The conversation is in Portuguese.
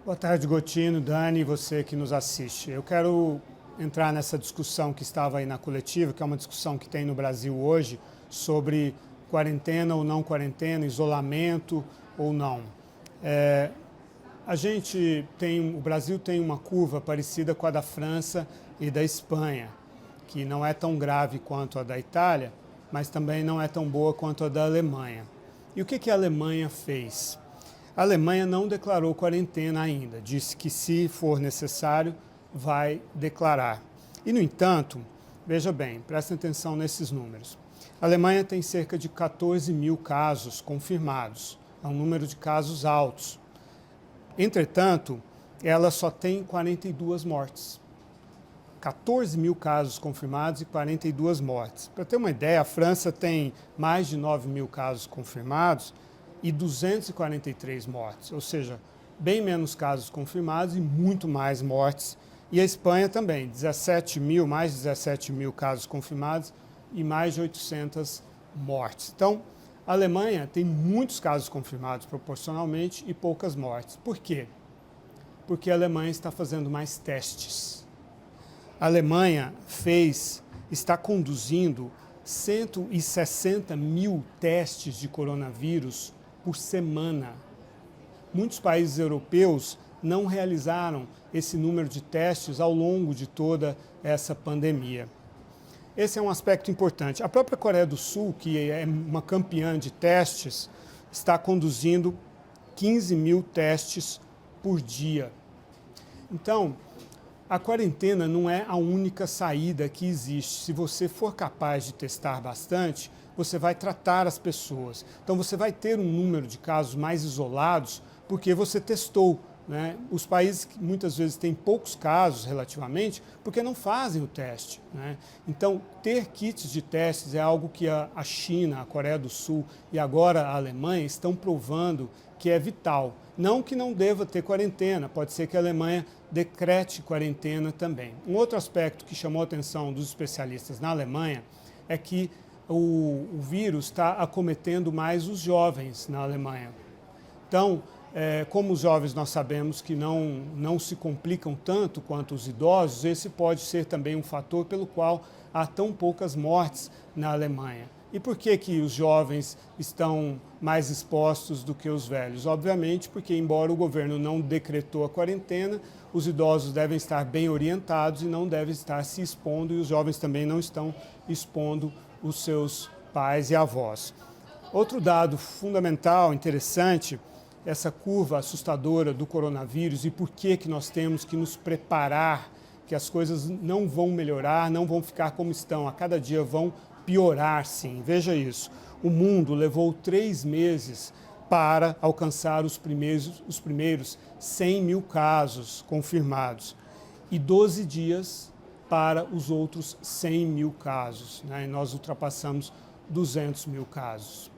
Boa tarde, Gotino, Dani, você que nos assiste. Eu quero entrar nessa discussão que estava aí na coletiva, que é uma discussão que tem no Brasil hoje, sobre quarentena ou não quarentena, isolamento ou não. O Brasil tem uma curva parecida com a da França e da Espanha, que não é tão grave quanto a da Itália, mas também não é tão boa quanto a da Alemanha. E o que a Alemanha fez? A Alemanha não declarou quarentena ainda, disse que se for necessário vai declarar. E no entanto, veja bem, prestem atenção nesses números. A Alemanha tem cerca de 14 mil casos confirmados, é um número de casos altos. Entretanto, ela só tem 42 mortes. 14 mil casos confirmados e 42 mortes. Para ter uma ideia, a França tem mais de 9 mil casos confirmados e 243 mortes, ou seja, bem menos casos confirmados e muito mais mortes. E a Espanha também, mais de 17 mil casos confirmados e mais de 800 mortes. Então, a Alemanha tem muitos casos confirmados proporcionalmente e poucas mortes. Por quê? Porque a Alemanha está fazendo mais testes. A Alemanha está conduzindo 160 mil testes de coronavírus por semana. Muitos países europeus não realizaram esse número de testes ao longo de toda essa pandemia. Esse é um aspecto importante. A própria Coreia do Sul, que é uma campeã de testes, está conduzindo 15 mil testes por dia. Então, a quarentena não é a única saída que existe. Se você for capaz de testar bastante, você vai tratar as pessoas. Então você vai ter um número de casos mais isolados porque você testou, né? Os países que muitas vezes têm poucos casos relativamente porque não fazem o teste, né? Então ter kits de testes é algo que a China, a Coreia do Sul e agora a Alemanha estão provando que é vital. Não que não deva ter quarentena, pode ser que a Alemanha decrete quarentena também. Um outro aspecto que chamou a atenção dos especialistas na Alemanha é que o vírus está acometendo mais os jovens na Alemanha. Então, como os jovens nós sabemos que não se complicam tanto quanto os idosos, esse pode ser também um fator pelo qual há tão poucas mortes na Alemanha. E por que os jovens estão mais expostos do que os velhos? Obviamente porque, embora o governo não decretou a quarentena, os idosos devem estar bem orientados e não devem estar se expondo, e os jovens também não estão expondo os seus pais e avós. Outro dado fundamental, interessante, essa curva assustadora do coronavírus e por que nós temos que nos preparar, que as coisas não vão melhorar, não vão ficar como estão, a cada dia vão piorar, sim. Veja isso, o mundo levou 3 meses para alcançar os primeiros 100 mil casos confirmados e 12 dias para os outros 100 mil casos, né? E nós ultrapassamos 200 mil casos.